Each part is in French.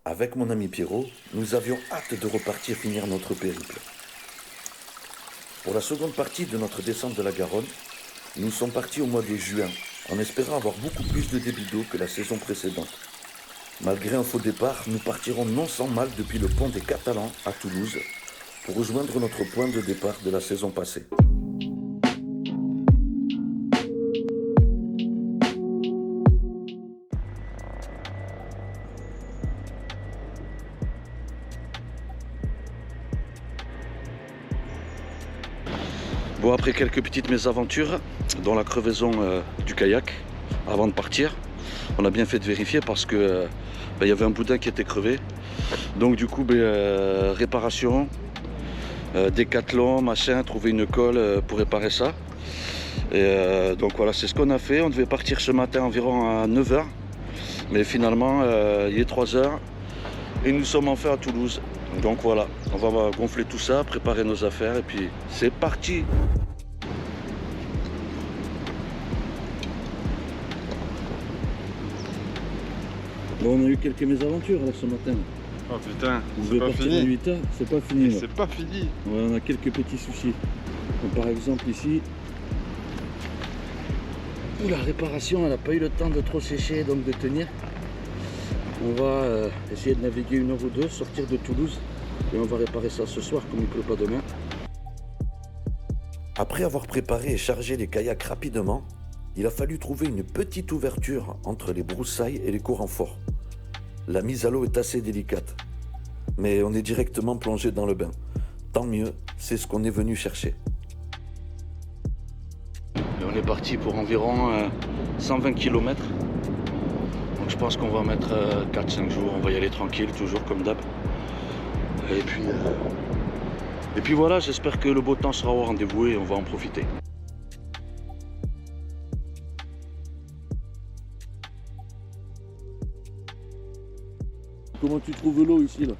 Avec mon ami Pierrot, nous avions hâte de repartir finir notre périple. Pour la seconde partie de notre descente de la Garonne, nous sommes partis au mois de juin, en espérant avoir beaucoup plus de débit d'eau que la saison précédente. Malgré un faux départ, nous partirons non sans mal depuis le pont des Catalans à Toulouse pour rejoindre notre point de départ de la saison passée. Bon, après quelques petites mésaventures, dont la crevaison du kayak, avant de partir, on a bien fait de vérifier parce que y avait un boudin qui était crevé. Donc du coup, réparation, décathlon, machin, trouver une colle pour réparer ça. Et donc voilà, c'est ce qu'on a fait. On devait partir ce matin environ à 9 h. Mais finalement, il est 3 h et nous sommes enfin à Toulouse. Donc voilà, on va gonfler tout ça, préparer nos affaires et puis c'est parti. Bon, on a eu quelques mésaventures là ce matin. Oh putain, c'est pas fini. 8 h, c'est pas fini. C'est pas fini. Ouais, on a quelques petits soucis. Donc, par exemple ici, la réparation, elle n'a pas eu le temps de trop sécher, donc de tenir. On va essayer de naviguer 1 heure ou 2, sortir de Toulouse et on va réparer ça ce soir comme il ne pleut pas demain. Après avoir préparé et chargé les kayaks rapidement, il a fallu trouver une petite ouverture entre les broussailles et les courants forts. La mise à l'eau est assez délicate, mais on est directement plongé dans le bain. Tant mieux, c'est ce qu'on est venu chercher. Et on est parti pour environ 120 km. Donc je pense qu'on va mettre 4-5 jours, on va y aller tranquille, toujours comme d'hab. Et puis voilà, j'espère que le beau temps sera au rendez-vous et on va en profiter. Comment tu trouves l'eau ici là?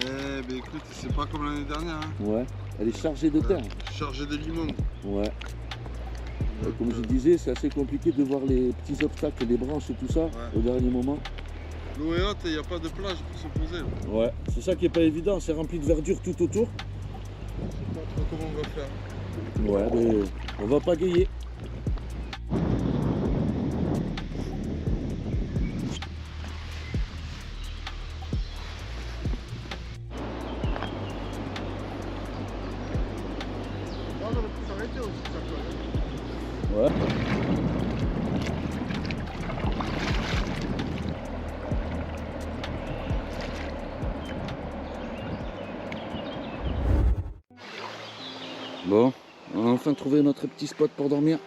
Eh ben écoute, c'est pas comme l'année dernière. Hein. Ouais, elle est chargée de terre. Chargée de limon. Ouais. Comme je disais, c'est assez compliqué de voir les petits obstacles, les branches et tout ça au dernier moment. L'eau est haute et il n'y a pas de plage pour se poser. Ouais, c'est ça qui est pas évident, c'est rempli de verdure tout autour. Je sais pas trop comment on va faire. Ouais, mais on va pagayer. On aurait pu s'arrêter aussi, ça peut. Ouais. Bon, on a enfin trouvé notre petit spot pour dormir.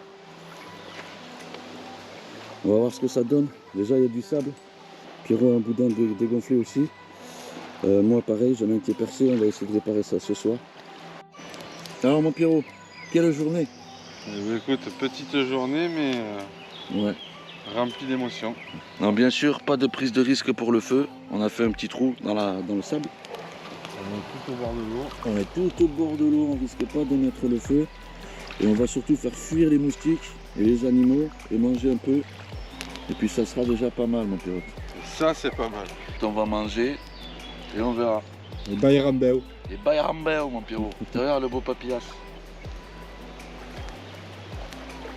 On va voir ce que ça donne. Déjà, il y a du sable. Pierrot a un boudin dégonflé aussi. Moi, pareil, j'en ai un qui est percé. On va essayer de réparer ça ce soir. Alors, mon Pierrot, quelle journée? Eh ben, écoute, petite journée, mais Ouais. remplie d'émotions. Non, bien sûr, pas de prise de risque pour le feu. On a fait un petit trou dans le sable. On est tout au bord de l'eau. On est tout au bord de l'eau, on risque pas de mettre le feu. Et on va surtout faire fuir les moustiques et les animaux et manger un peu. Et puis ça sera déjà pas mal, mon pilote. Ça, c'est pas mal. On va manger et on verra. Les Bayrambéo. Les Bayrambéo, mon Pierrot. Regarde le beau papillas.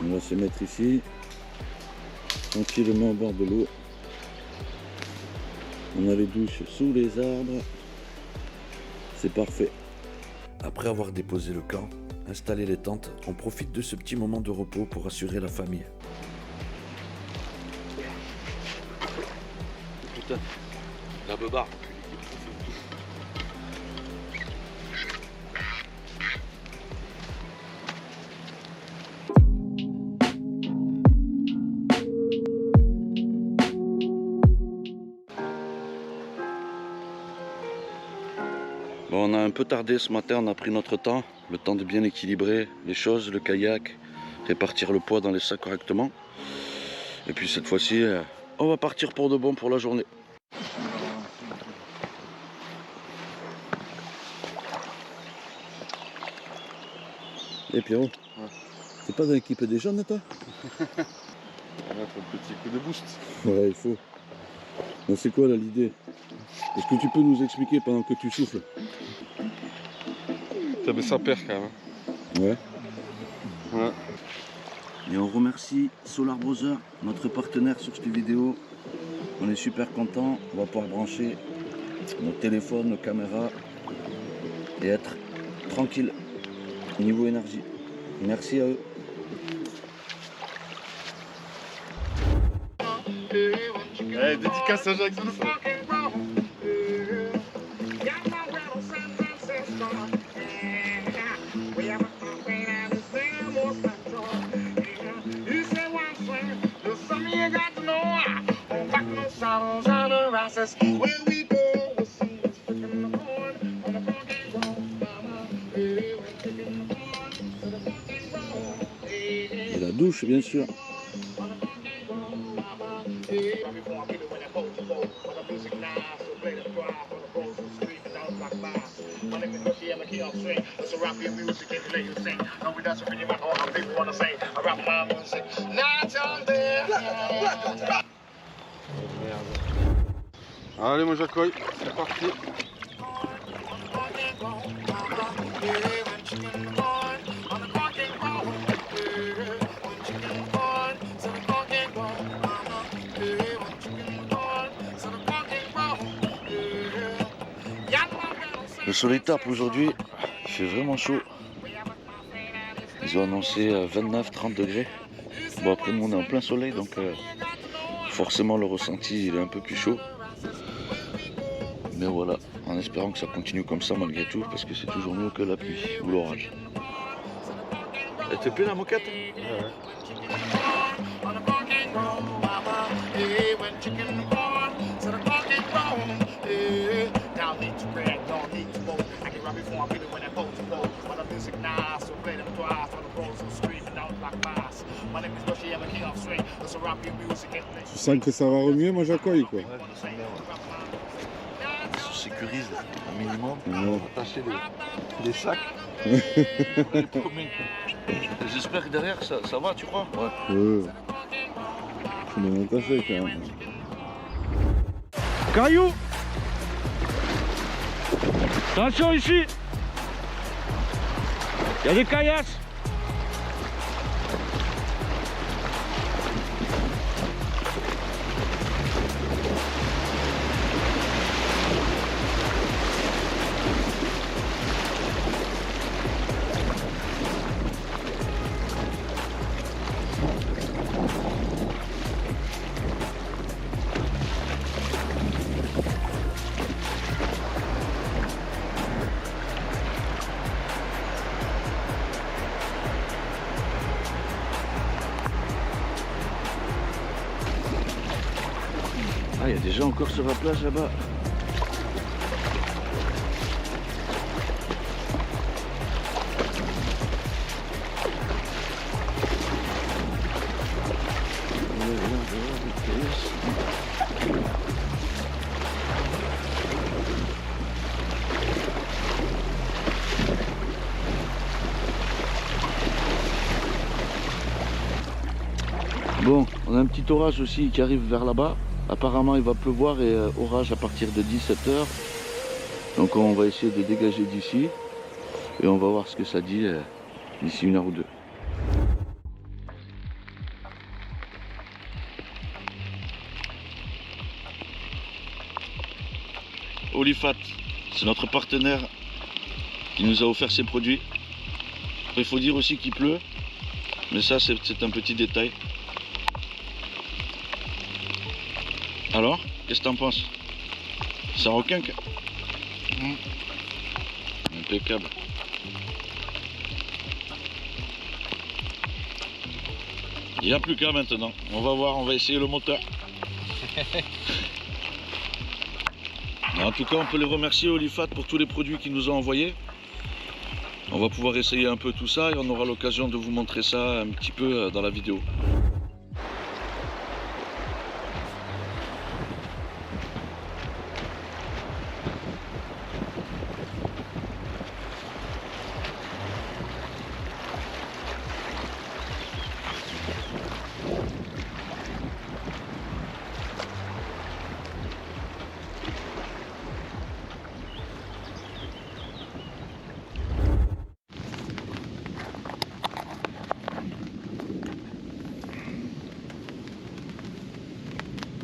On va se mettre ici, tranquillement au bord de l'eau. On a les douches sous les arbres. C'est parfait. Après avoir déposé le camp, installé les tentes, on profite de ce petit moment de repos pour assurer la famille. Putain, la beubare. Bon, on a un peu tardé ce matin, on a pris notre temps, le temps de bien équilibrer les choses, le kayak, répartir le poids dans les sacs correctement. Et puis cette fois-ci, on va partir pour de bon pour la journée. Et Pierrot, t'es pas dans l'équipe des jeunes toi? On va mettre un petit coup de boost. Ouais, il faut. C'est quoi là l'idée? Est-ce que tu peux nous expliquer pendant que tu souffles? Mais ça perd quand même. Ouais. Ouais. Et on remercie Solar Brother, notre partenaire sur cette vidéo. On est super contents. On va pouvoir brancher nos téléphones, nos caméras et être tranquille niveau énergie. Merci à eux. Eh, dédicace à Jackson. Et la douche, bien sûr. Allez, mon Jacoy, c'est parti. Le soleil tape aujourd'hui, il fait vraiment chaud. Ils ont annoncé 29-30 degrés. Bon, après nous on est en plein soleil, donc forcément le ressenti il est un peu plus chaud. Mais voilà, en espérant que ça continue comme ça malgré tout, parce que c'est toujours mieux que la pluie ou l'orage. Elle te plaît la moquette? Ouais. Tu sens que ça va remuer, mon Jacoy, quoi. On sécurise un minimum. Ouais. Attacher les sacs. J'espère que derrière ça va, tu crois? Ouais. Faut bien attacher, quand même. Caillou. Attention ici. Il y a des caillasses. Ah, il y a des gens encore sur la plage là-bas. Bon, on a un petit orage aussi qui arrive vers là-bas. Apparemment il va pleuvoir et orage à partir de 17 h. Donc on va essayer de dégager d'ici et on va voir ce que ça dit d'ici 1 heure ou 2. Olifat, c'est notre partenaire qui nous a offert ces produits. Il faut dire aussi qu'il pleut, mais ça c'est un petit détail. Alors, qu'est-ce que t'en penses? C'est un requin que... Impeccable. Il n'y a plus qu'à maintenant. On va voir, on va essayer le moteur. En tout cas, on peut les remercier Olifat pour tous les produits qu'ils nous ont envoyés. On va pouvoir essayer un peu tout ça et on aura l'occasion de vous montrer ça un petit peu dans la vidéo.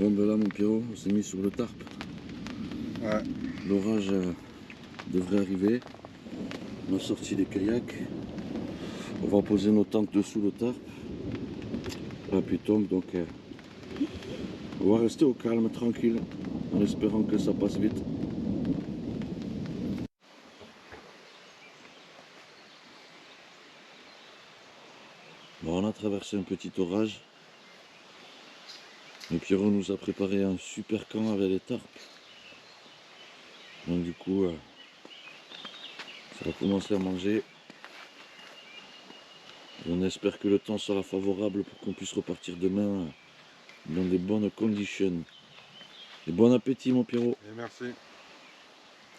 Bon ben là mon Pierrot, on s'est mis sur le tarp. Ouais. L'orage devrait arriver. On a sorti les kayaks. On va poser nos tentes dessous le tarp. La pluie tombe donc on va rester au calme, tranquille, en espérant que ça passe vite. Bon, on a traversé un petit orage. Le Pierrot nous a préparé un super camp avec les tarpes. Donc du coup, ça va commencer à manger. Et on espère que le temps sera favorable pour qu'on puisse repartir demain dans des bonnes conditions. Et bon appétit mon Pierrot. Et merci.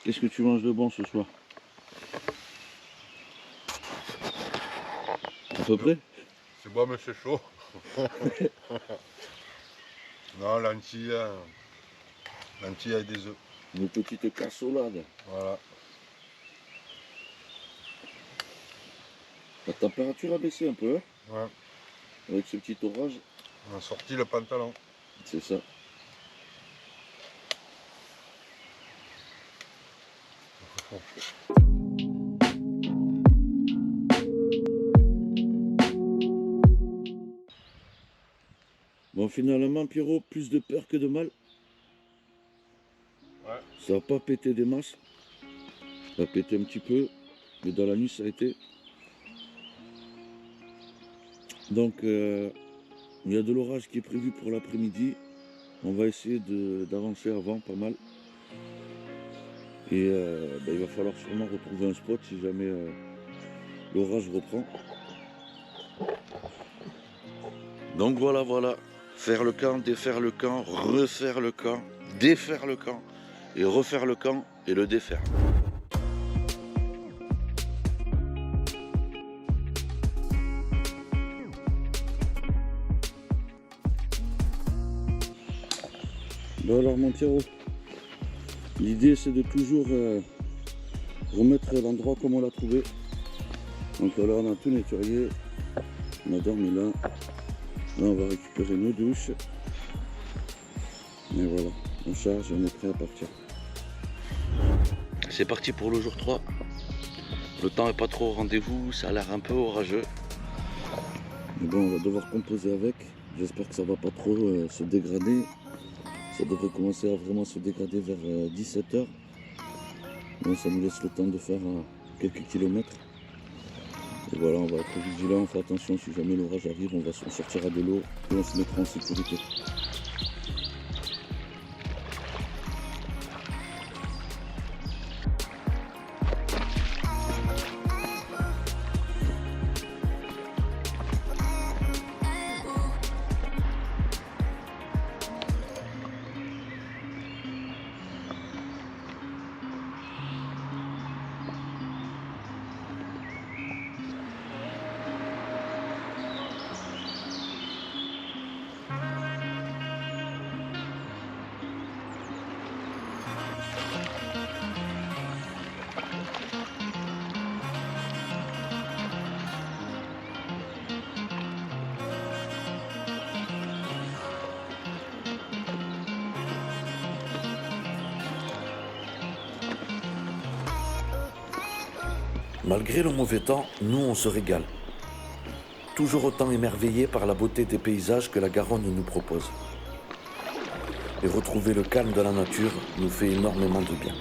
Qu'est-ce que tu manges de bon ce soir? À peu près? C'est bon mais c'est chaud. Non, lentilles avec des œufs. Une petite cassolade. Voilà. La température a baissé un peu, hein, Ouais. avec ce petit orage. On a sorti le pantalon. C'est ça. Bon, finalement, Pierrot, plus de peur que de mal. Ouais. Ça n'a pas pété des masses. Ça a pété un petit peu, mais dans la nuit, ça a été. Donc, il y a de l'orage qui est prévu pour l'après-midi. On va essayer d'avancer avant, pas mal. Et il va falloir sûrement retrouver un spot si jamais l'orage reprend. Donc voilà. Faire le camp, défaire le camp, refaire le camp, défaire le camp, et refaire le camp et le défaire. Bon alors mon Pierrot, l'idée c'est de toujours remettre l'endroit comme on l'a trouvé. Donc là on a tout nettoyé, on a dormi là. Là on va récupérer nos douches. Et voilà, on charge et on est prêt à partir. C'est parti pour le jour 3. Le temps est pas trop au rendez-vous, ça a l'air un peu orageux. Mais bon, on va devoir composer avec. J'espère que ça va pas trop se dégrader. Ça devrait commencer à vraiment se dégrader vers 17 h. Donc ça nous laisse le temps de faire quelques kilomètres. Et voilà, on va être vigilant, on fait attention, si jamais l'orage arrive, on sortira de l'eau et on se mettra en sécurité. Malgré le mauvais temps, nous on se régale. Toujours autant émerveillés par la beauté des paysages que la Garonne nous propose. Et retrouver le calme de la nature nous fait énormément de bien.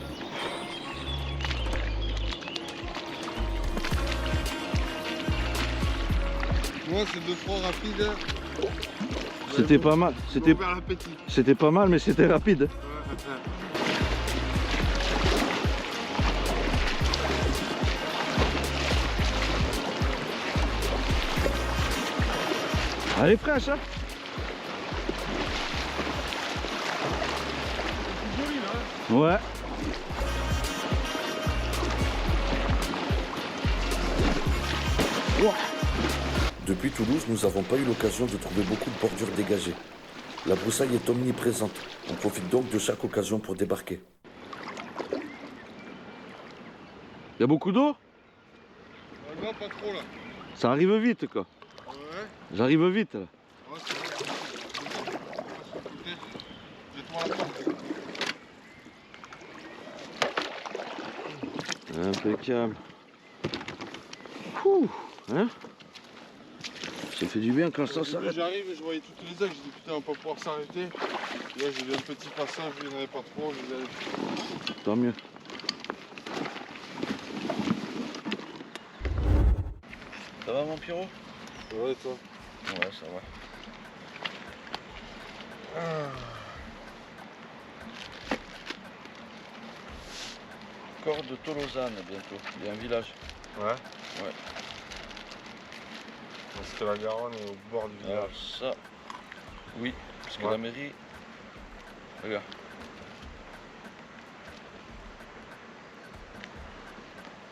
Moi c'est 2-3 rapide. C'était pas mal, l'appétit. c'était pas mal mais c'était rapide. Elle est fraîche hein. C'est joli là. Ouais. Depuis Toulouse, nous n'avons pas eu l'occasion de trouver beaucoup de bordures dégagées. La broussaille est omniprésente. On profite donc de chaque occasion pour débarquer. Il y a beaucoup d'eau? Non, pas trop là. Ça arrive vite quoi. Ouais. J'arrive vite là. Ouais, c'est bon. Impeccable. Ouh, hein? Ça fait du bien quand ça s'arrête. J'arrive et je voyais toutes les ailes, j'ai dit putain on va pas pouvoir s'arrêter. Là j'ai vu un petit passage, il n'y en avait pas trop, je les avais... Tant mieux. Ça va mon Pierrot? Ça va et toi? Ouais, ça va. Corps de Tolosane bientôt, il y a un village. Ouais. Ouais. Parce que la Garonne est au bord du Alors village. ça, oui, parce que Ouais. la mairie, regarde.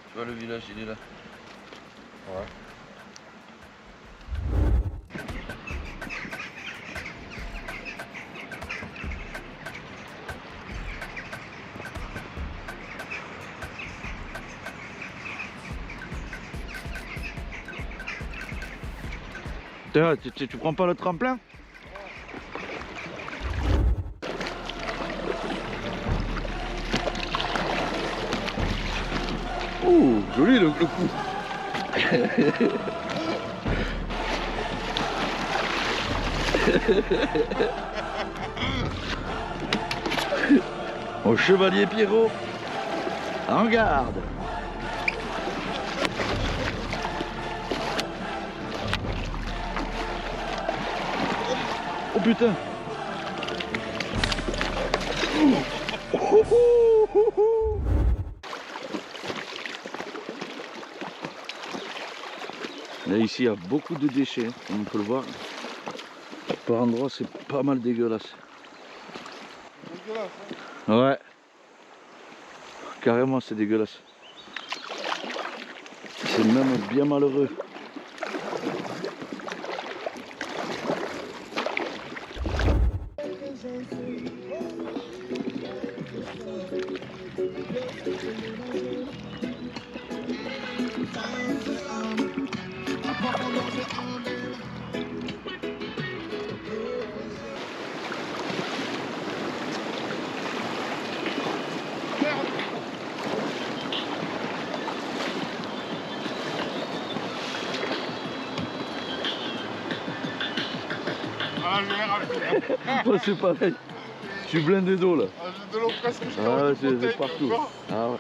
Tu vois le village, il est là. Ouais. Tu prends pas le tremplin? Ouh, joli le coup. Au chevalier Pierrot, en garde. Oh putain. Là ici il y a beaucoup de déchets, comme on peut le voir. Par endroits c'est pas mal dégueulasse. Dégueulasse, hein? Ouais. Carrément c'est dégueulasse. C'est même bien malheureux. Ah j'ai l'air rapide. Moi c'est pareil. Je suis blindé d'eau là. Ah, j'ai de l'eau presque jusqu'à Ah ouais, au c'est fauteuil, partout. encore. Ah ouais.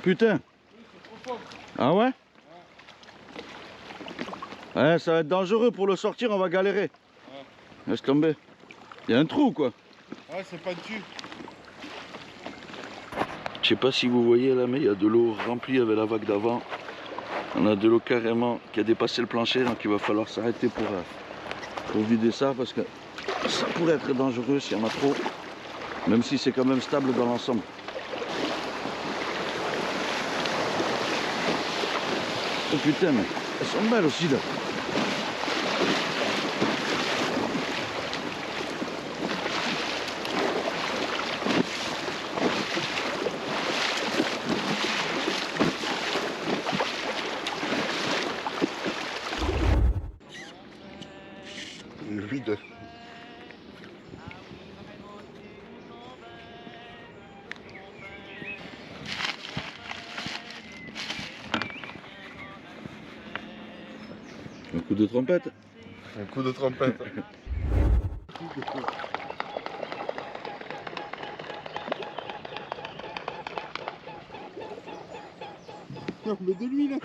Putain. Ah ouais? Ouais, ça va être dangereux pour le sortir, on va galérer. Laisse tomber. Il y a un trou quoi. Ouais, c'est pas dessus. Je sais pas si vous voyez là, mais il y a de l'eau remplie avec la vague d'avant. On a de l'eau carrément qui a dépassé le plancher, donc il va falloir s'arrêter pour vider ça parce que ça pourrait être dangereux s'il y en a trop, même si c'est quand même stable dans l'ensemble. Oh putain, mais elles sont belles aussi là. Il est vide. Un coup de trompette. Un coup de trompette. Non, mais de lui là.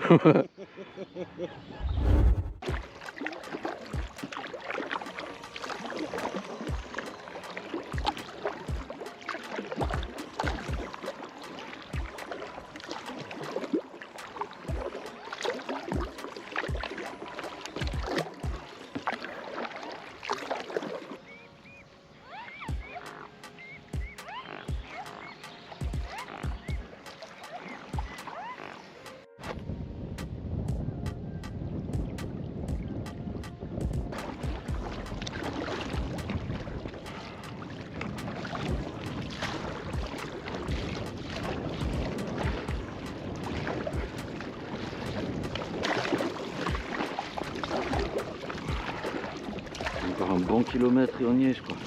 bon kilomètre et on y est, je crois.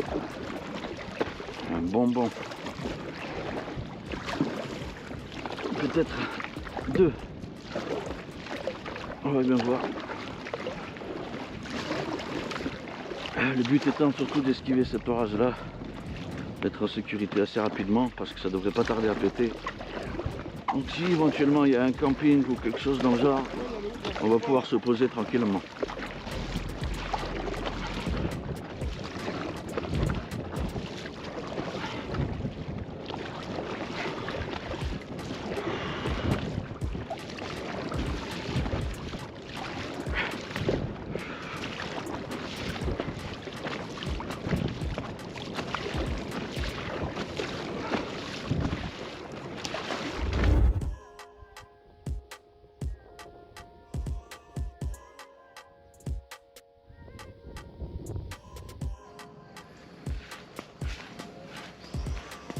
Un bonbon. Peut-être 2. On va bien voir. Le but étant surtout d'esquiver cet orage-là, d'être en sécurité assez rapidement parce que ça devrait pas tarder à péter. Donc si éventuellement il y a un camping ou quelque chose dans le genre, on va pouvoir se poser tranquillement.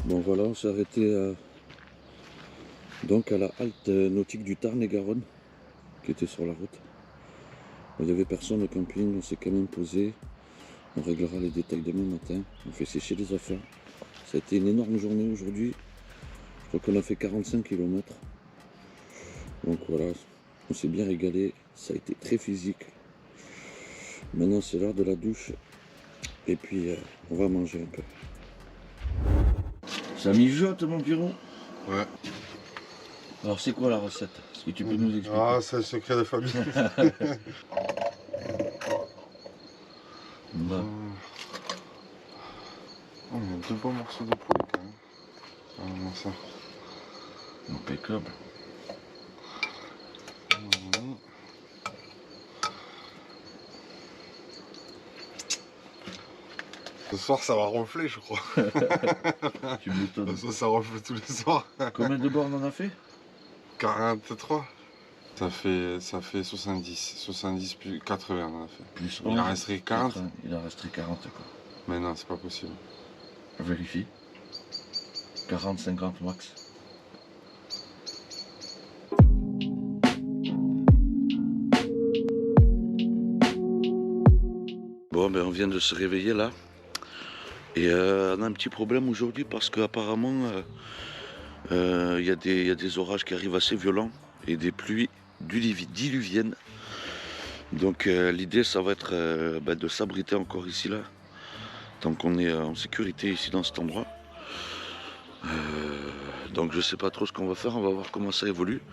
Bon voilà, on s'est arrêté donc à la halte nautique du Tarn-et-Garonne qui était sur la route. Il n'y avait personne au camping, on s'est quand même posé. On réglera les détails demain matin. On fait sécher les affaires. Ça a été une énorme journée aujourd'hui. Je crois qu'on a fait 45 km. Donc voilà, on s'est bien régalé. Ça a été très physique. Maintenant c'est l'heure de la douche. Et puis on va manger un peu. Ça mijote mon Pierrot. Ouais. Alors c'est quoi la recette? Est-ce que tu peux nous expliquer? Ah, c'est le secret de famille. Bah. Oh, il y a 2 bons morceaux de poulet quand même. Ah, non, ça. Impeccable. Ce soir, ça va ronfler, je crois. Tu m'étonnes. Ça ronfle tous les soirs. Combien de bornes on a fait? 43. Ça fait 70 plus 80 on a fait. Plus Il en 11, resterait 40. Il en resterait 40 quoi. Mais non, c'est pas possible. Vérifie. 40, 50 max. Bon ben on vient de se réveiller là. Et on a un petit problème aujourd'hui parce qu'apparemment il y a des orages qui arrivent assez violents et des pluies diluviennes. Donc l'idée ça va être de s'abriter encore ici là. Tant qu'on est en sécurité ici dans cet endroit. Donc je sais pas trop ce qu'on va faire, on va voir comment ça évolue.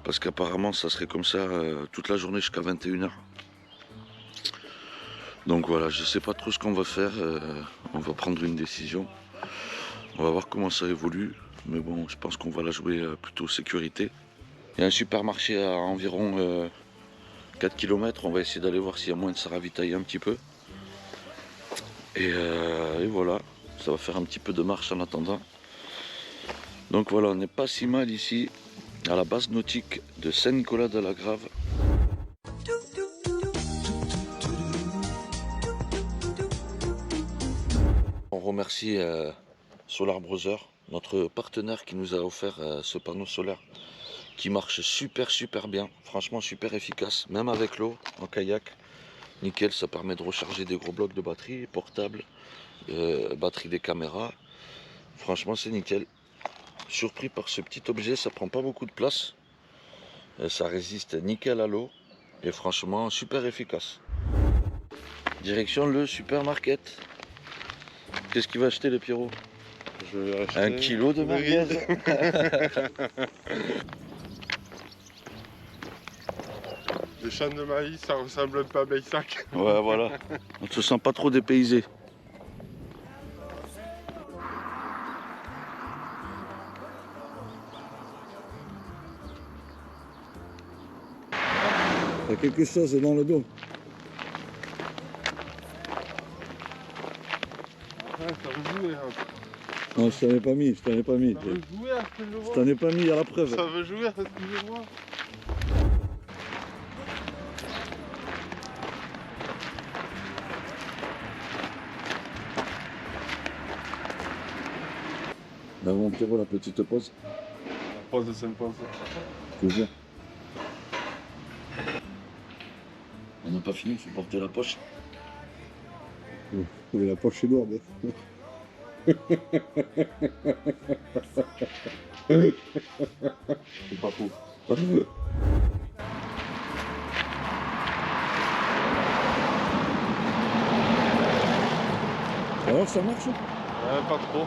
Parce qu'apparemment ça serait comme ça toute la journée jusqu'à 21 h. Donc voilà, je sais pas trop ce qu'on va faire, on va prendre une décision. On va voir comment ça évolue. Mais bon, je pense qu'on va la jouer plutôt sécurité. Il y a un supermarché à environ 4 km, on va essayer d'aller voir s'il y a moyen de se ravitailler un petit peu. Et voilà, ça va faire un petit peu de marche en attendant. Donc voilà, on n'est pas si mal ici, à la base nautique de Saint-Nicolas-de-la-Grave. On remercie Solar Brother, notre partenaire qui nous a offert ce panneau solaire qui marche super bien, franchement super efficace, même avec l'eau en kayak. Nickel, ça permet de recharger des gros blocs de batterie portable, batterie des caméras. Franchement c'est nickel. Surpris par ce petit objet, ça prend pas beaucoup de place. Ça résiste nickel à l'eau et franchement super efficace. Direction le supermarket. Qu'est-ce qu'il va acheter le Pierrot? Je vais acheter 1 kilo de merguez. Les champs de maïs, ça ressemble un peu à Baïsac. Ouais voilà. On ne se sent pas trop dépaysé. Il y a quelque chose dans le dos. Ouais, ça veut jouer. Hein. Non, je t'en ai pas mis, Ça veut jouer, à ce que je Je vois. t'en ai pas mis à la preuve. Ça veut jouer, à ce que je vois. Là, mon Pierrot, la petite pause. La pause s'impose. Toujours. On n'a pas fini, il faut porter la poche. Mais la poche est lourde. C'est pas faux. Alors ça marche? Ouais, pas trop.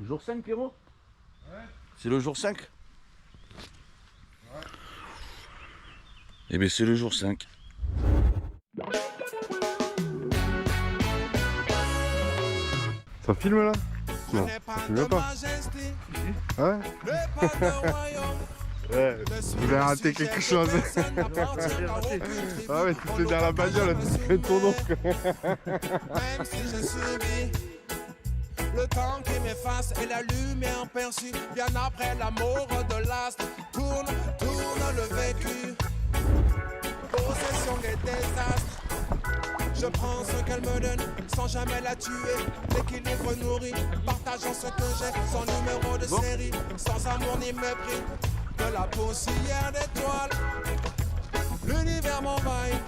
Jour 5, Pierrot? Ouais. C'est le jour 5? Ouais. Eh bien, c'est le jour 5. Ça filme là? Non, ça filme pas. Ouais. Ouais, vous avez raté quelque chose. Ah ouais, tu étais dans la bagnole, tu fais ton nom. Même si je subis le temps qui m'efface et la lumière perçue, bien après l'amour de l'astre, tourne le vécu, possession des désastres. Je prends ce qu'elle me donne sans jamais la tuer. L'équilibre nourri, partageant ce que j'ai, sans numéro de série, sans amour ni mépris. De la poussière d'étoiles, l'univers m'envahit.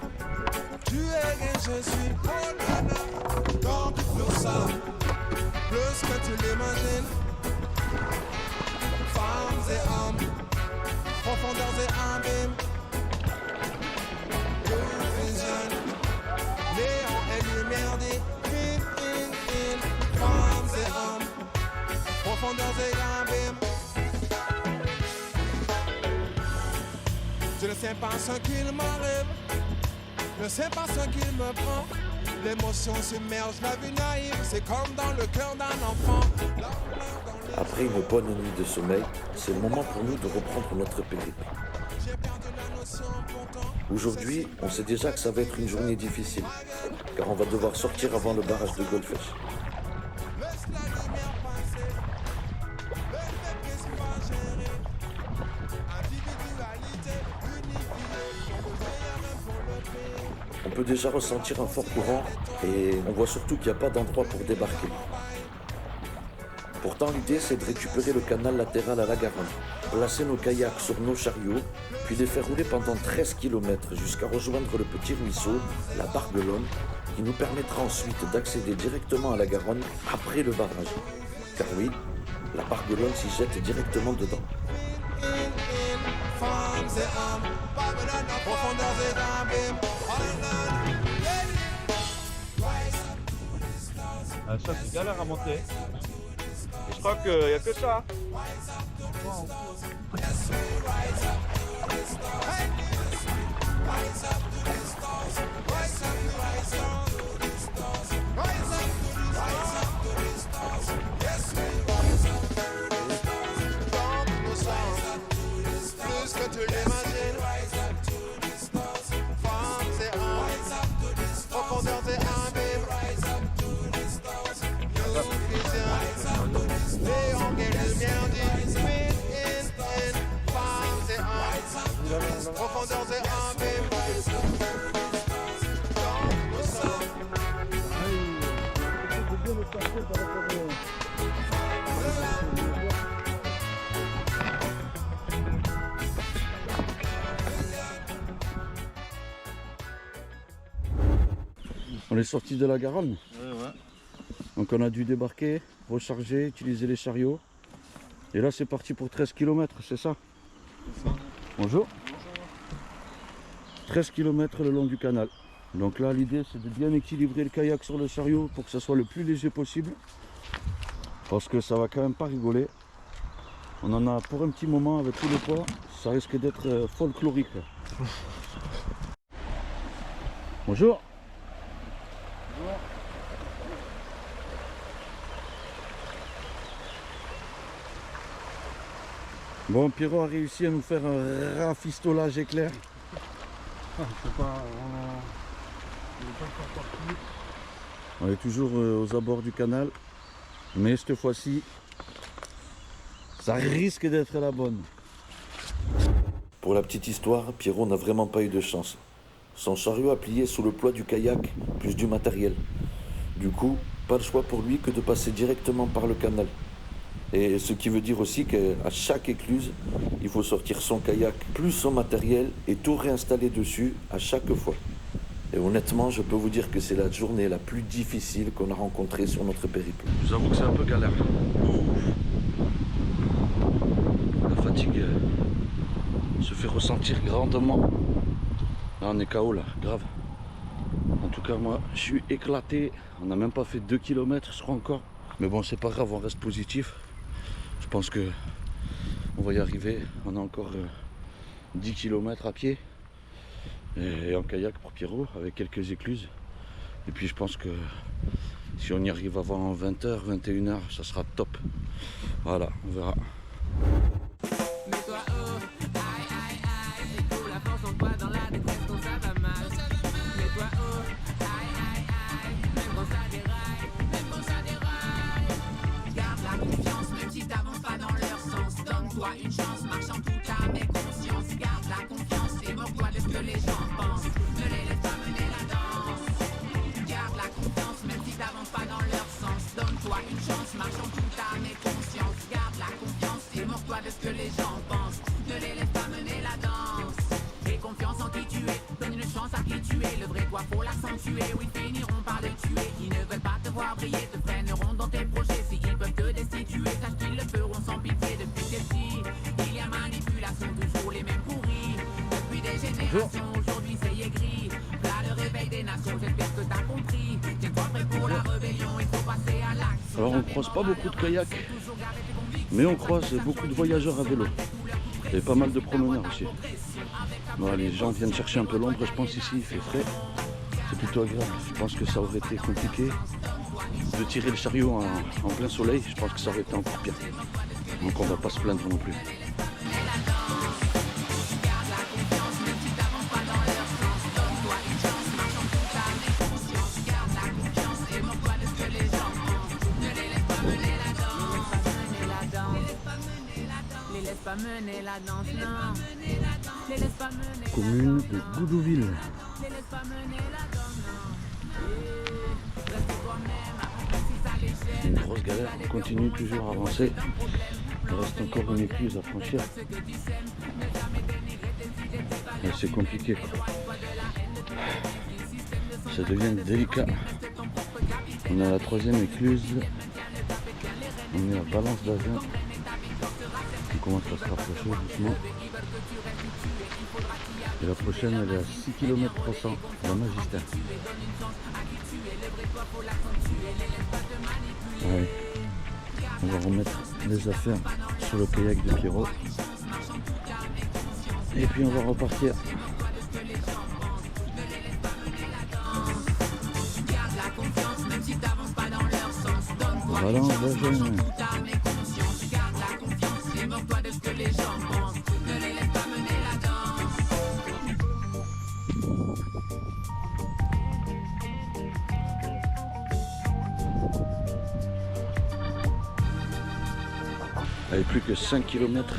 Tu es et je suis. Oh là là, donc nous sommes plus que tu l'imagines. Femmes et hommes, profondeurs et abîmes. Vision, néant et lumière divine. Femmes et hommes, profondeurs et abîmes. Je ne sais pas ce qu'il m'arrive, je ne sais pas ce qu'il me prend. L'émotion submerge la vie naïve, c'est comme dans le cœur d'un enfant. Après une bonne nuit de sommeil, c'est le moment pour nous de reprendre notre périple. Aujourd'hui, on sait déjà que ça va être une journée difficile, car on va devoir sortir avant le barrage de Golfech. On peut déjà ressentir un fort courant et on voit surtout qu'il n'y a pas d'endroit pour débarquer. Pourtant, l'idée, c'est de récupérer le canal latéral à la Garonne, placer nos kayaks sur nos chariots, puis les faire rouler pendant 13 km jusqu'à rejoindre le petit ruisseau, la Barguelonne, qui nous permettra ensuite d'accéder directement à la Garonne après le barrage. Car oui, la Barguelonne s'y jette directement dedans. Ah, ça c'est galère à monter. Et je crois qu'il n'y a que ça. Plus que tu l'imagines. Femmes et hommes, profondeurs et abîmes. Néant et lumière divine. Femmes et hommes, profondeurs et abîmes. Donc nous sommes. On est sorti de la Garonne. Ouais. Donc on a dû débarquer, recharger, utiliser les chariots. Et là c'est parti pour 13 km, c'est ça? C'est ça. Bonjour. 13 km le long du canal. Donc là l'idée c'est de bien équilibrer le kayak sur le chariot pour que ça soit le plus léger possible. Parce que ça va quand même pas rigoler. On en a pour un petit moment avec tout le poids. Ça risque d'être folklorique. Bonjour. Bon, Pierrot a réussi à nous faire un rafistolage éclair. Je sais pas, on est pas encore parti. On est toujours aux abords du canal, mais cette fois-ci, ça risque d'être la bonne. Pour la petite histoire, Pierrot n'a vraiment pas eu de chance. Son chariot a plié sous le poids du kayak, plus du matériel. Du coup, pas le choix pour lui que de passer directement par le canal. Et ce qui veut dire aussi qu'à chaque écluse, il faut sortir son kayak plus son matériel et tout réinstaller dessus à chaque fois. Et honnêtement, je peux vous dire que c'est la journée la plus difficile qu'on a rencontrée sur notre périple. Je vous avoue que c'est un peu galère. Ouf. La fatigue se fait ressentir grandement. Là, on est KO là, grave. En tout cas, moi, je suis éclaté. On n'a même pas fait 2 km, je crois encore. Mais bon, c'est pas grave, on reste positif. Je pense que on va y arriver. On a encore 10 km à pied. Et en kayak pour Pierrot, avec quelques écluses. Et puis je pense que si on y arrive avant 20h, 21h, ça sera top. Voilà, on verra. Mets-toi haut, aïe aïe aïe, trouve la force en toi dans la détresse quand ça va mal. Mets-toi haut, aïe aïe aïe, même quand ça déraille, même quand ça déraille. Garde la confiance, même si t'avances pas dans leur sens. Donne-toi une chance, marche en toute âme et conscience. Garde la confiance et moque-toi de ce que les gens pensent. Ne les laisse pas mener la danse. Garde la confiance, même si t'avances pas dans leur sens. Donne-toi une chance, marche en toute âme et conscience. Garde la confiance et moque-toi de ce que les gens pensent. Ne les laisse pas mener la danse. Aie confiance en qui tu es, donne une chance à qui tu es. Le vrai toi faut l'accentuer, oui finiront par le tuer. Ils ne veulent pas te voir briller, te freineront dans tes projets. Si ils peuvent te destituer, sache qu'ils le feront sans pitié. Depuis tes petits, il y a manipulation, toujours les mêmes pourris. Depuis des générations, aujourd'hui c'est aigri. Là le réveil des nations, j'espère que t'as compris. Tiens-toi prêt pour la rébellion, il faut passer à l'action. Alors on ne croise pas beaucoup de kayaks, mais on croise beaucoup de voyageurs à vélo. Et pas mal de promeneurs aussi. Bon, les gens viennent chercher un peu l'ombre, je pense ici il fait frais. C'est plutôt agréable. Je pense que ça aurait été compliqué de tirer le chariot en plein soleil. Je pense que ça aurait été encore pire. Donc on va pas se plaindre non plus. Pas mener la danse, non. Les laisse pas mener Commune de Goudouville. les laisse pas mener la danse, non. Reste toi-même, même si ça les C'est gêne. une grosse galère. On continue toujours à avancer. Il reste encore une écluse à franchir. Et c'est compliqué. Ça devient délicat. On est à la 3e écluse. On est à Valence d'Agen. On commence à se rapprocher doucement. Et la prochaine elle est à 6 km 300, la Magistère. Ouais. On va remettre les affaires sur le kayak de Pierrot. Et puis on va repartir. Valence d'Agen. Allez, plus que 5 km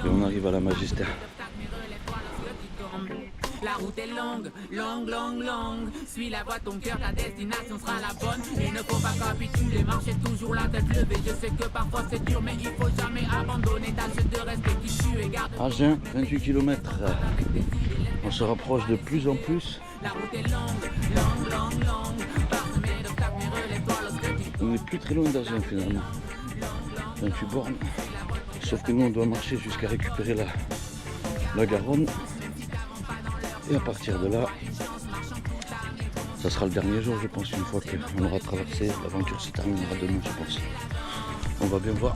et on arrive à la Magistère. La route est longue, longue, longue, longue. Suis la voie, ton cœur, ta destination sera la bonne. Il ne faut pas capituler, marcher toujours la tête levée. Je sais que parfois c'est dur, mais il faut jamais abandonner. Tâche de rester qui tu es, garde. Agen, 28 km. On se rapproche de plus en plus. La route est longue, longue, longue, longue. Parsemée d'obstacles, mais relève-toi lorsque tu On n'est plus très loin d'Agen finalement. 28 bornes. Sauf que nous on doit marcher jusqu'à récupérer la Garonne. Et à partir de là, ça sera le dernier jour je pense, une fois qu'on aura traversé. L'aventure se terminera demain je pense. On va bien voir.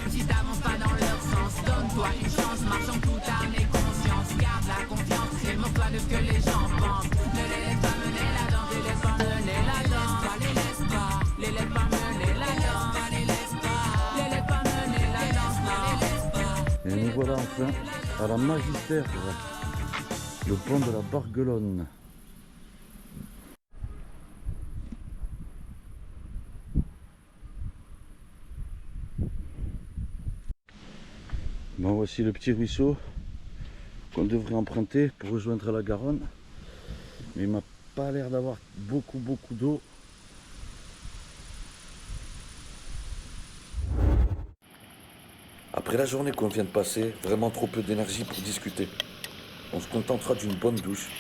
Si t'avances pas dans leur sens, donne-toi une chance, marche en toute âme et conscience. Garde la confiance et moque-toi de ce que les gens pensent. Ne les laisse pas mener la danse, les laisse pas mener la danse. Les laisse pas, les laisse pas mener la danse. Les laisse pas, les laisse pas mener la danse. Les laisse pas. Et nous voilà enfin à la Magistère, le pont de la Barguelonne. Bon, voici le petit ruisseau qu'on devrait emprunter pour rejoindre la Garonne. Mais il m'a pas l'air d'avoir beaucoup d'eau. Après la journée qu'on vient de passer, vraiment trop peu d'énergie pour discuter. On se contentera d'une bonne douche,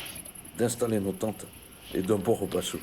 d'installer nos tentes et d'un bon repas chaud.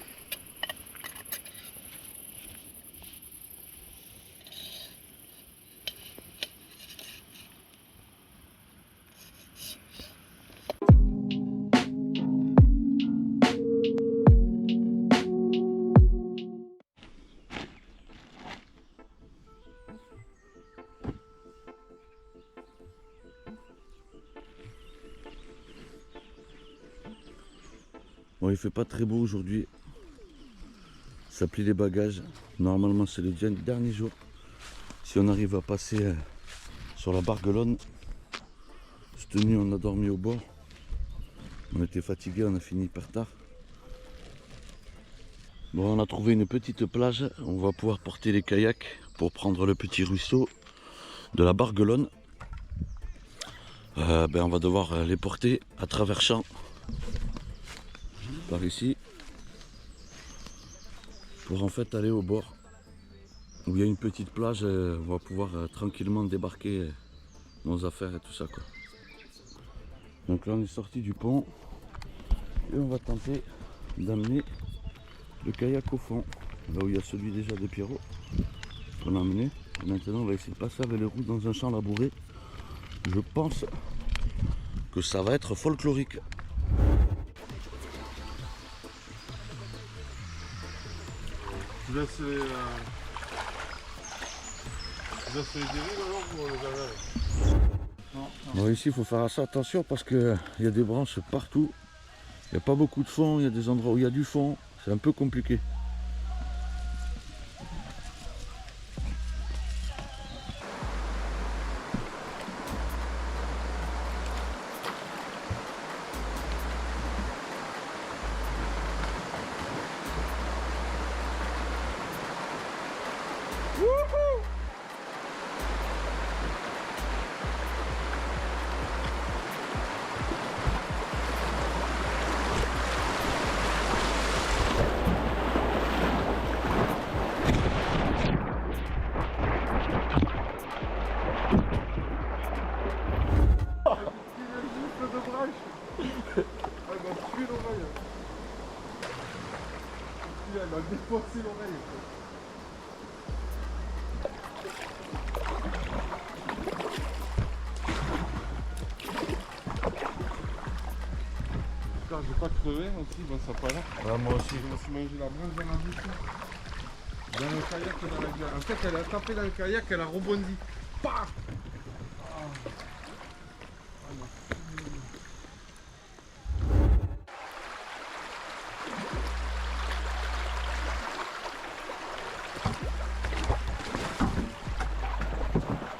Bon, il fait pas très beau aujourd'hui. Ça plie les bagages. Normalement, c'est le dernier jour. Si on arrive à passer sur la Barguelonne, cette nuit, on a dormi au bord. On était fatigué, on a fini hyper tard. Bon, on a trouvé une petite plage. On va pouvoir porter les kayaks pour prendre le petit ruisseau de la Barguelonne. On va devoir les porter à travers champs. Par ici, pour en fait aller au bord où il y a une petite plage. On va pouvoir tranquillement débarquer nos affaires et tout ça, quoi. Donc là on est sorti du pont et on va tenter d'amener le kayak au fond, là où il y a celui déjà de Pierrot qu'on a amené. Et maintenant on va essayer de passer avec les roues dans un champ labouré. Je pense que ça va être folklorique. Tu laisses les dérives alors pour les averses? Bon, ici il faut faire assez attention parce qu'il y a des branches partout. Il n'y a pas beaucoup de fond, il y a des endroits où il y a du fond. C'est un peu compliqué. Elle m'a défoncé l'oreille. Putain, j'ai pas crevé aussi, bon ça pas là. Ouais, moi aussi. Je me suis mangé la branche dans la bouche. Dans le kayak et dans la gueule. En fait, elle a tapé dans le kayak, elle a rebondi. Pah!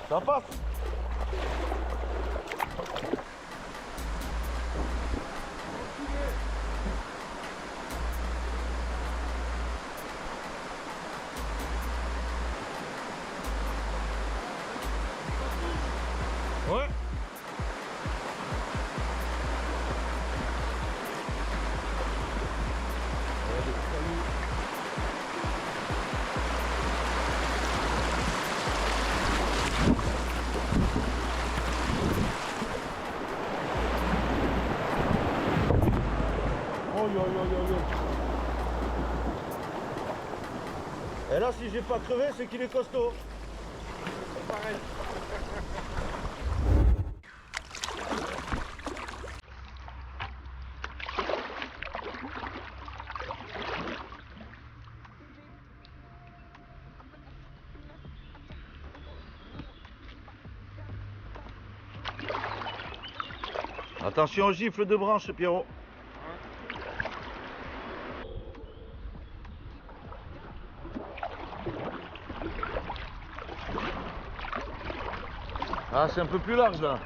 Ça passe. Ouais. Et là, si j'ai pas crevé, c'est qu'il est costaud. C'est pareil. Attention aux gifles de branche, Pierrot. Ah, c'est un peu plus large là.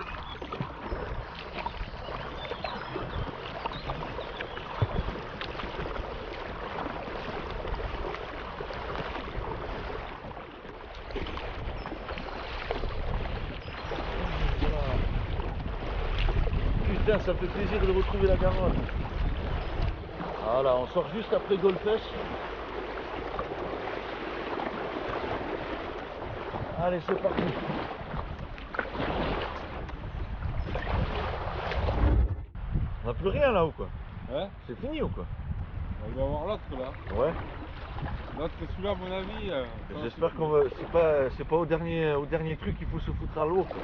Putain, ça me fait plaisir de retrouver la Garonne. Voilà, on sort juste après Golfech. Allez, c'est parti. On n'a plus rien là ou quoi? Ouais. C'est fini ou quoi? On va avoir l'autre là. Ouais. L'autre celui-là à mon avis. J'espère qu'on va. C'est pas au dernier truc qu'il faut se foutre à l'eau quoi.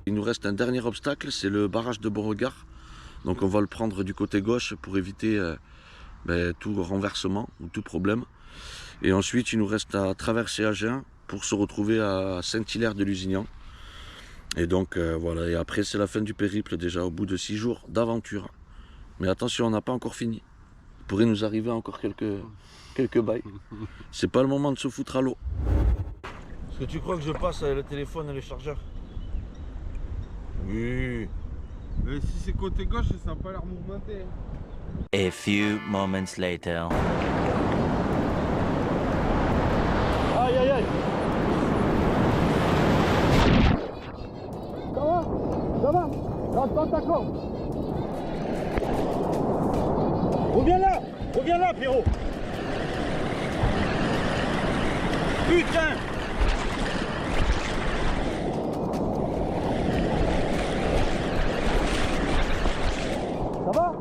Il nous reste un dernier obstacle, c'est le barrage de Beauregard. Donc on va le prendre du côté gauche pour éviter tout renversement ou tout problème. Et ensuite il nous reste à traverser Agen pour se retrouver à Saint-Hilaire de Lusignan. Et donc voilà, et après c'est la fin du périple déjà au bout de 6 jours d'aventure. Mais attention, on n'a pas encore fini. Il pourrait nous arriver encore quelques bails. C'est pas le moment de se foutre à l'eau. Est-ce que tu crois que je passe avec le téléphone et le chargeur? Oui. Mais si c'est côté gauche, ça n'a pas l'air mouvementé. A few moments later. Aïe aïe aïe. Ça va Reste ta corde. Reviens là Pierrot. Putain. Ça va?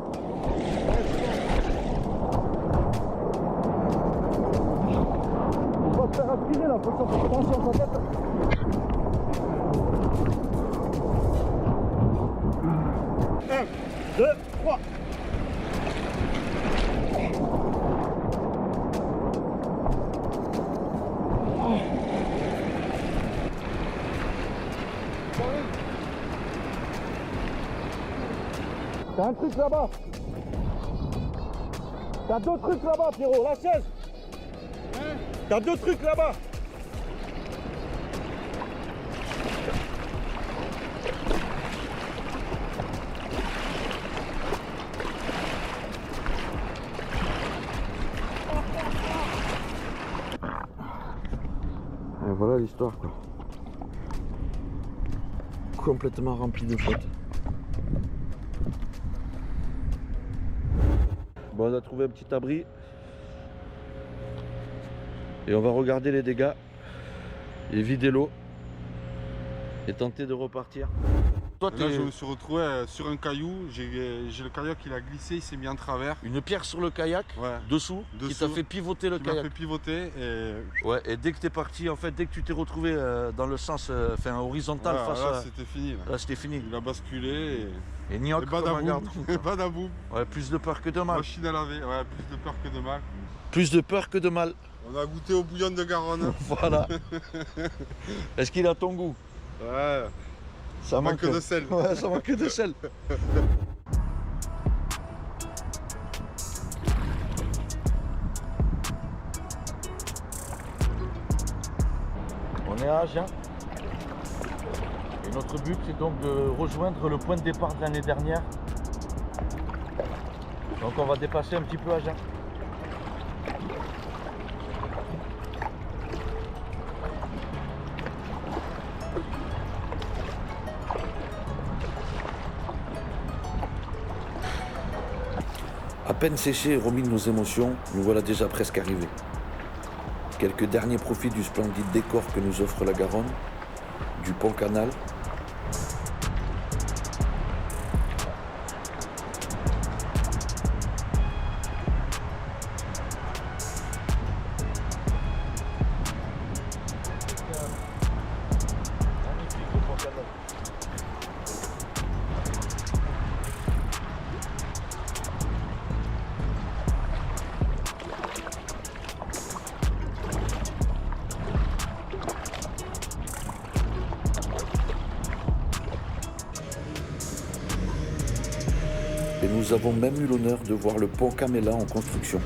On va se faire aspirer là, faut faire attention à sa tête. Un, deux, trois. T'as un truc là-bas. T'as 2 trucs là-bas, Pierrot, la chaise. Hein? T'as 2 trucs là-bas. Et voilà l'histoire quoi. Complètement rempli de fautes. Bon, on a trouvé un petit abri et on va regarder les dégâts et vider l'eau et tenter de repartir. Toi, Là, je me suis retrouvé sur un caillou, j'ai le kayak qui a glissé, il s'est mis en travers. une pierre sur le kayak, Ouais. dessous, qui t'a fait pivoter le Il m'a kayak. fait pivoter et Ouais, et dès que t'es parti, en fait, dès que tu t'es retrouvé dans le sens horizontal voilà, face là à... c'était fini. Là, c'était fini. Il a basculé Et et gnoc comme un badaboum. gardon. Et badaboum. Ouais, plus de peur que de mal. Machine à laver, ouais, plus de peur que de mal. Plus de peur que de mal. On a goûté au bouillon de Garonne. Voilà. Est-ce qu'il a ton goût? Ouais, Ça manque de sel. Ouais, ça manque de sel. On est à Agen. Et notre but c'est donc de rejoindre le point de départ de l'année dernière. Donc on va dépasser un petit peu Agen. À peine séchés et remis de nos émotions, nous voilà déjà presque arrivés. Quelques derniers profits du splendide décor que nous offre la Garonne, du pont canal. Et nous avons même eu l'honneur de voir le pont Camella en construction.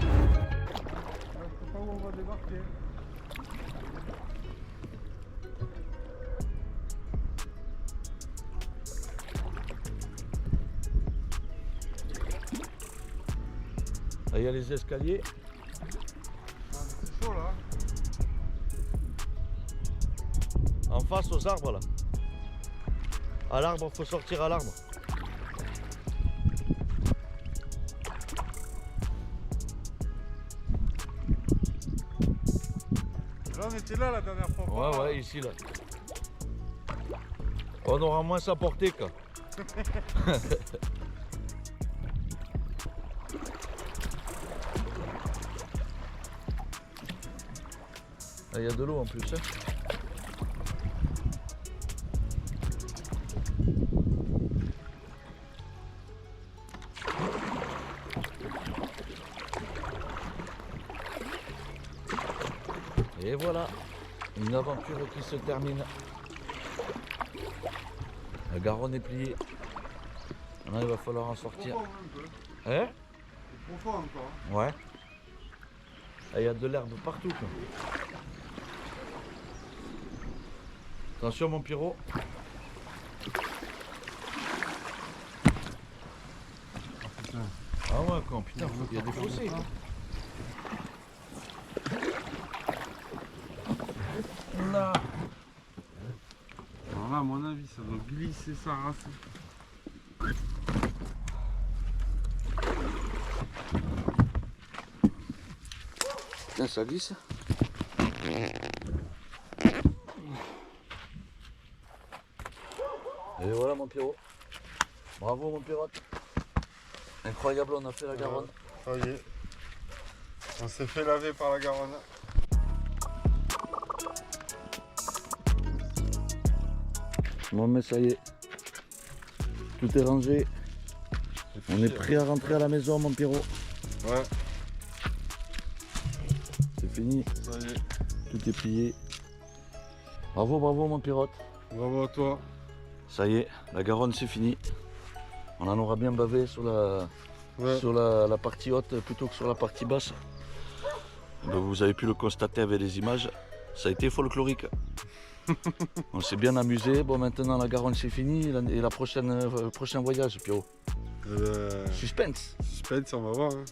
Je sais pas où on va débarquer. Il y a les escaliers. C'est chaud là. En face aux arbres là. À l'arbre, faut sortir à l'arbre. Là on était là la dernière fois. Ouais, ouais, ici là. On aura moins à porter quoi. Il y a de l'eau en plus. Hein. Et voilà, une aventure qui se termine. La Garonne est pliée. Maintenant, il va falloir en sortir. Profond, un peu. Hein? C'est profond encore. Ouais. Il y a de l'herbe partout. Quoi. Attention mon Pierrot. Ah ouais quand putain, il y a des fossés. Là. Alors là à mon avis ça doit glisser sa race. Putain ça glisse. Et voilà mon Pierrot. Bravo mon Pierrot. Incroyable, on a fait la Garonne. Ça y est. On s'est fait laver par la Garonne. Bon mais ça y est. Tout est rangé. On est prêt à rentrer à la maison mon Pierrot. Ouais, C'est fini. ça y est. Tout est plié. Bravo, bravo mon Pierrot. Bravo à toi. Ça y est, la Garonne c'est fini. On en aura bien bavé sur la, Ouais. sur la partie haute plutôt que sur la partie basse. Ben, vous avez pu le constater avec les images, ça a été folklorique. On s'est bien amusé. Bon maintenant la Garonne c'est fini et la prochain voyage Pierrot. Suspense. Suspense, on va voir. Hein.